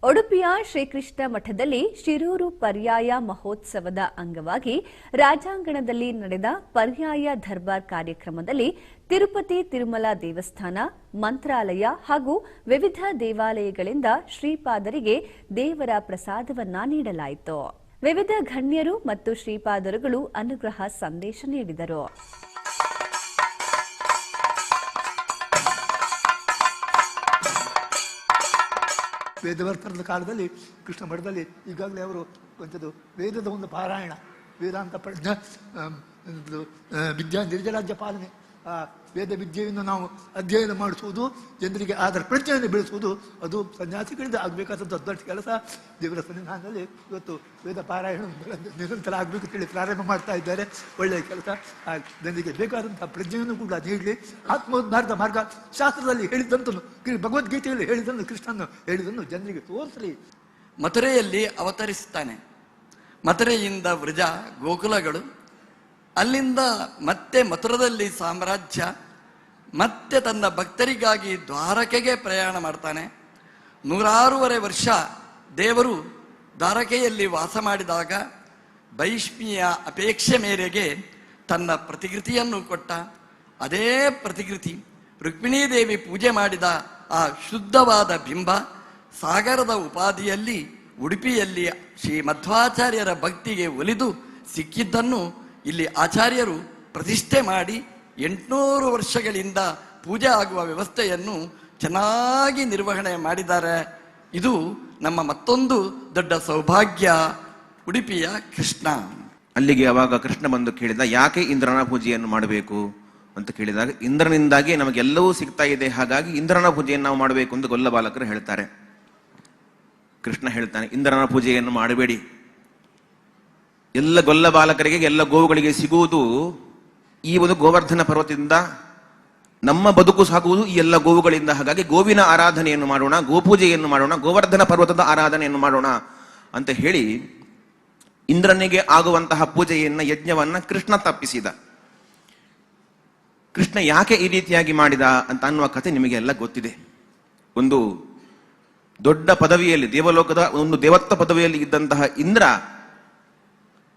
ಉಡುಪಿಯ ಶ್ರೀಕೃಷ್ಣ ಮಠದಲ್ಲಿ ಶಿರೂರು ಪರ್ಯಾಯ ಮಹೋತ್ಸವದ ಅಂಗವಾಗಿ ರಾಜಾಂಗಣದಲ್ಲಿ ನಡೆದ ಪರ್ಯಾಯ ದರ್ಬಾರ್ ಕಾರ್ಯಕ್ರಮದಲ್ಲಿ ತಿರುಪತಿ ತಿರುಮಲ ದೇವಸ್ಥಾನ, ಮಂತ್ರಾಲಯ ಹಾಗೂ ವಿವಿಧ ದೇವಾಲಯಗಳಿಂದ ಶ್ರೀಪಾದರಿಗೆ ದೇವರ ಪ್ರಸಾದವನ್ನ ನೀಡಲಾಯಿತು. ವಿವಿಧ ಗಣ್ಯರು ಮತ್ತು ಶ್ರೀಪಾದರುಗಳು ಅನುಗ್ರಹ ಸಂದೇಶ ನೀಡಿದರು. ವೇದವರ್ತರದ ಕಾಲದಲ್ಲಿ ಕೃಷ್ಣ ಮಠದಲ್ಲಿ ಈಗಾಗಲೇ ಅವರು ಕೊಂಚದು ವೇದದ ಒಂದು ಪಾರಾಯಣ, ವೇದಾಂತ ಪ್ರಜ್ಞಾ ವಿದ್ಯಾ ನಿರ್ಜರಾಜ್ಯ ಪಾಲನೆ, ಆ ವೇದ ವಿದ್ಯೆಯನ್ನು ನಾವು ಅಧ್ಯಯನ ಮಾಡಿಸುವುದು, ಜನರಿಗೆ ಅದರ ಪ್ರಜ್ಞೆಯನ್ನು ಬೆಳೆಸುವುದು, ಅದು ಸನ್ಯಾಸಿಗಳಿಂದ ಆಗಬೇಕಾದಂಥ ದೊಡ್ಡ ಕೆಲಸ. ದೇವರ ಸನ್ನಿಧಾನದಲ್ಲಿ ಇವತ್ತು ವೇದ ಪಾರಾಯಣ ನಿರಂತರ ಆಗಬೇಕು ಅಂತೇಳಿ ಪ್ರಾರಂಭ ಮಾಡ್ತಾ ಇದ್ದಾರೆ. ಒಳ್ಳೆಯ ಕೆಲಸ. ಜನರಿಗೆ ಬೇಕಾದಂಥ ಪ್ರಜ್ಞೆಯನ್ನು ಕೂಡ ನೀಡಲಿ. ಆತ್ಮೋದ್ಧಾರದ ಮಾರ್ಗ ಶಾಸ್ತ್ರದಲ್ಲಿ ಹೇಳಿದಂತನು, ಭಗವದ್ಗೀತೆಯಲ್ಲಿ ಹೇಳಿದನ್ನು, ಕೃಷ್ಣನು ಹೇಳಿದನ್ನು ಜನರಿಗೆ ತೋರಿಸಲಿ. ಮಥುರೆಯಲ್ಲಿ ಅವತರಿಸುತ್ತಾನೆ. ಮಥುರೆಯಿಂದ ವೃಜ ಗೋಕುಲಗಳು, ಅಲ್ಲಿಂದ ಮತ್ತೆ ಮಥುರದಲ್ಲಿ ಸಾಮ್ರಾಜ್ಯ, ಮತ್ತೆ ತನ್ನ ಭಕ್ತರಿಗಾಗಿ ದ್ವಾರಕೆಗೆ ಪ್ರಯಾಣ ಮಾಡ್ತಾನೆ. 106 ವರ್ಷ ದೇವರು ದ್ವಾರಕೆಯಲ್ಲಿ ವಾಸ ಮಾಡಿದಾಗ ಭೈಷ್ಮಿಯ ಅಪೇಕ್ಷೆ ಮೇರೆಗೆ ತನ್ನ ಪ್ರತಿಕೃತಿಯನ್ನು ಕೊಟ್ಟ. ಅದೇ ಪ್ರತಿಕೃತಿ ರುಕ್ಮಿಣೀದೇವಿ ಪೂಜೆ ಮಾಡಿದ ಆ ಶುದ್ಧವಾದ ಬಿಂಬ ಸಾಗರದ ಉಪಾಧಿಯಲ್ಲಿ ಉಡುಪಿಯಲ್ಲಿ ಶ್ರೀ ಮಧ್ವಾಚಾರ್ಯರ ಭಕ್ತಿಗೆ ಒಲಿದು ಸಿಕ್ಕಿದ್ದನ್ನು ಇಲ್ಲಿ ಆಚಾರ್ಯರು ಪ್ರತಿಷ್ಠೆ ಮಾಡಿ 800 ವರ್ಷಗಳಿಂದ ಪೂಜೆ ಆಗುವ ವ್ಯವಸ್ಥೆಯನ್ನು ಚೆನ್ನಾಗಿ ನಿರ್ವಹಣೆ ಮಾಡಿದ್ದಾರೆ. ಇದು ನಮ್ಮ ಮತ್ತೊಂದು ದೊಡ್ಡ ಸೌಭಾಗ್ಯ. ಉಡುಪಿಯ ಕೃಷ್ಣ ಅಲ್ಲಿಗೆ ಅವಾಗ ಕೃಷ್ಣ ಬಂದು ಕೇಳಿದ, ಯಾಕೆ ಇಂದ್ರನ ಪೂಜೆಯನ್ನು ಮಾಡಬೇಕು ಅಂತ ಕೇಳಿದಾಗ, ಇಂದ್ರನಿಂದಾಗಿ ನಮಗೆಲ್ಲವೂ ಸಿಗ್ತಾ ಇದೆ, ಹಾಗಾಗಿ ಇಂದ್ರನ ಪೂಜೆಯನ್ನು ನಾವು ಮಾಡಬೇಕು ಎಂದು ಗೊಲ್ಲ ಬಾಲಕರು ಹೇಳ್ತಾರೆ. ಕೃಷ್ಣ ಹೇಳ್ತಾನೆ, ಇಂದ್ರನ ಪೂಜೆಯನ್ನು ಮಾಡಬೇಡಿ. ಎಲ್ಲ ಗೊಲ್ಲ ಬಾಲಕರಿಗೆ, ಎಲ್ಲ ಗೋವುಗಳಿಗೆ ಸಿಗುವುದು ಈ ಒಂದು ಗೋವರ್ಧನ ಪರ್ವತದಿಂದ. ನಮ್ಮ ಬದುಕು ಸಾಗುವುದು ಈ ಎಲ್ಲ ಗೋವುಗಳಿಂದ. ಹಾಗಾಗಿ ಗೋವಿನ ಆರಾಧನೆಯನ್ನು ಮಾಡೋಣ, ಗೋಪೂಜೆಯನ್ನು ಮಾಡೋಣ, ಗೋವರ್ಧನ ಪರ್ವತದ ಆರಾಧನೆಯನ್ನು ಮಾಡೋಣ ಅಂತ ಹೇಳಿ ಇಂದ್ರನಿಗೆ ಆಗುವಂತಹ ಪೂಜೆಯನ್ನ, ಯಜ್ಞವನ್ನ ಕೃಷ್ಣ ತಪ್ಪಿಸಿದ. ಕೃಷ್ಣ ಯಾಕೆ ಈ ರೀತಿಯಾಗಿ ಮಾಡಿದ ಅಂತ ಅನ್ನುವ ಕಥೆ ನಿಮಗೆ ಎಲ್ಲ ಗೊತ್ತಿದೆ. ಒಂದು ದೊಡ್ಡ ಪದವಿಯಲ್ಲಿ, ದೇವಲೋಕದ ಒಂದು ದೇವತ್ವ ಪದವಿಯಲ್ಲಿ ಇದ್ದಂತಹ ಇಂದ್ರ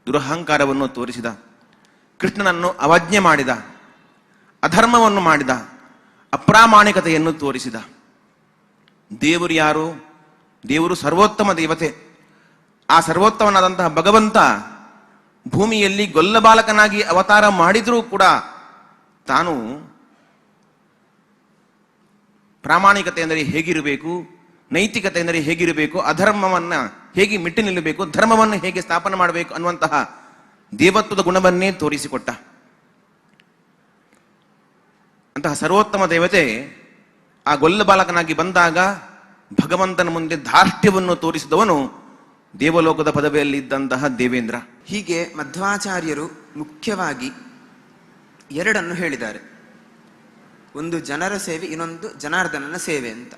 ದುರಹಂಕಾರವನ್ನು ತೋರಿಸಿದ, ಕೃಷ್ಣನನ್ನು ಅವಜ್ಞೆ ಮಾಡಿದ, ಅಧರ್ಮವನ್ನು ಮಾಡಿದ, ಅಪ್ರಾಮಾಣಿಕತೆಯನ್ನು ತೋರಿಸಿದ. ದೇವರು ಯಾರು? ದೇವರು ಸರ್ವೋತ್ತಮ ದೇವತೆ. ಆ ಸರ್ವೋತ್ತಮನಾದಂತಹ ಭಗವಂತ ಭೂಮಿಯಲ್ಲಿ ಗೊಲ್ಲಬಾಲಕನಾಗಿ ಅವತಾರ ಮಾಡಿದ್ರೂ ಕೂಡ ತಾನು ಪ್ರಾಮಾಣಿಕತೆ ಅಂದರೆ ಹೇಗಿರಬೇಕು, ನೈತಿಕತೆ ಅಂದರೆ ಹೇಗಿರಬೇಕು, ಅಧರ್ಮವನ್ನ ಹೇಗೆ ಮಿಟ್ಟಿ ನಿಲ್ಲಬೇಕು, ಧರ್ಮವನ್ನು ಹೇಗೆ ಸ್ಥಾಪನೆ ಮಾಡಬೇಕು ಅನ್ನುವಂತಹ ದೇವತ್ವದ ಗುಣವನ್ನೇ ತೋರಿಸಿಕೊಟ್ಟ. ಅಂತಹ ಸರ್ವೋತ್ತಮ ದೇವತೆ ಆ ಗೊಲ್ಲ ಬಾಲಕನಾಗಿ ಬಂದಾಗ ಭಗವಂತನ ಮುಂದೆ ಧಾರ್ಷ್ಟ್ಯವನ್ನು ತೋರಿಸಿದವನು ದೇವಲೋಕದ ಪದವಿಯಲ್ಲಿ ಇದ್ದಂತಹ ದೇವೇಂದ್ರ. ಹೀಗೆ ಮಧ್ವಾಚಾರ್ಯರು ಮುಖ್ಯವಾಗಿ ಎರಡನ್ನು ಹೇಳಿದ್ದಾರೆ. ಒಂದು ಜನರ ಸೇವೆ, ಇನ್ನೊಂದು ಜನಾರ್ದನನ ಸೇವೆ ಅಂತ.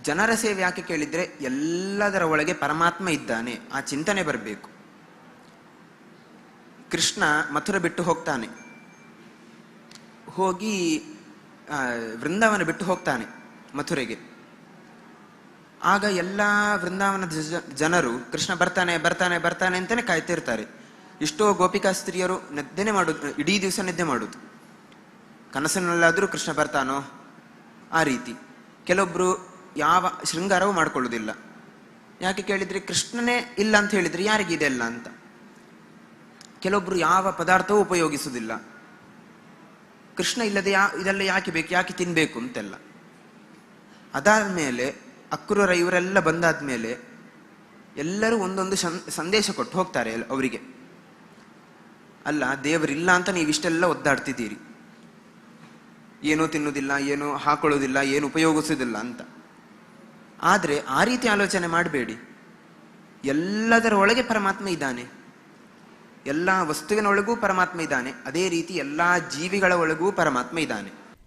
ಜನರ ಸೇವೆ ಯಾಕೆ ಕೇಳಿದ್ರೆ, ಎಲ್ಲದರ ಒಳಗೆ ಪರಮಾತ್ಮ ಇದ್ದಾನೆ, ಆ ಚಿಂತನೆ ಬರಬೇಕು. ಕೃಷ್ಣ ಮಥುರೆ ಬಿಟ್ಟು ಹೋಗ್ತಾನೆ, ಹೋಗಿ ವೃಂದಾವನ ಬಿಟ್ಟು ಹೋಗ್ತಾನೆ ಮಥುರೆಗೆ. ಆಗ ಎಲ್ಲ ವೃಂದಾವನದ ಜನರು ಕೃಷ್ಣ ಬರ್ತಾನೆ ಬರ್ತಾನೆ ಬರ್ತಾನೆ ಅಂತಾನೆ ಕಾಯ್ತಿರ್ತಾರೆ. ಎಷ್ಟೋ ಗೋಪಿಕಾ ಸ್ತ್ರೀಯರು ನಿದ್ದೆನೆ ಮಾಡೋದು, ಇಡೀ ದಿವಸ ನಿದ್ದೆ ಮಾಡೋದು, ಕನಸಿನಲ್ಲಾದ್ರೂ ಕೃಷ್ಣ ಬರ್ತಾನೋ ಆ ರೀತಿ. ಕೆಲವೊಬ್ರು ಯಾವ ಶೃಂಗಾರವೂ ಮಾಡ್ಕೊಳ್ಳೋದಿಲ್ಲ. ಯಾಕೆ ಕೇಳಿದ್ರೆ, ಕೃಷ್ಣನೇ ಇಲ್ಲ ಅಂತ ಹೇಳಿದ್ರೆ ಯಾರಿಗಿದೆ ಇಲ್ಲ ಅಂತ. ಕೆಲವೊಬ್ರು ಯಾವ ಪದಾರ್ಥವೂ ಉಪಯೋಗಿಸುವುದಿಲ್ಲ. ಕೃಷ್ಣ ಇಲ್ಲದೆ ಇದೆಲ್ಲ ಯಾಕೆ ಬೇಕು, ಯಾಕೆ ತಿನ್ಬೇಕು ಅಂತೆಲ್ಲ. ಅದಾದ್ಮೇಲೆ ಅಕ್ರೂರ ಇವರೆಲ್ಲ ಬಂದಾದ್ಮೇಲೆ ಎಲ್ಲರೂ ಒಂದೊಂದು ಸಂದೇಶ ಕೊಟ್ಟು ಹೋಗ್ತಾರೆ ಅವರಿಗೆ. ಅಲ್ಲ, ದೇವರಿಲ್ಲ ಅಂತ ನೀವು ಇಷ್ಟೆಲ್ಲ ಒದ್ದಾಡ್ತಿದ್ದೀರಿ, ಏನೂ ತಿನ್ನುವುದಿಲ್ಲ, ಏನೂ ಹಾಕೊಳ್ಳೋದಿಲ್ಲ, ಏನು ಉಪಯೋಗಿಸೋದಿಲ್ಲ ಅಂತ. ಆದರೆ ಆ ರೀತಿ ಆಲೋಚನೆ ಮಾಡಬೇಡಿ. ಎಲ್ಲದರ ಒಳಗೆ ಪರಮಾತ್ಮ ಇದ್ದಾನೆ, ಎಲ್ಲ ವಸ್ತುವಿನ ಒಳಗೂ ಪರಮಾತ್ಮ ಇದ್ದಾನೆ. ಅದೇ ರೀತಿ ಎಲ್ಲ ಜೀವಿಗಳ ಒಳಗೂ ಪರಮಾತ್ಮ ಇದ್ದಾನೆ.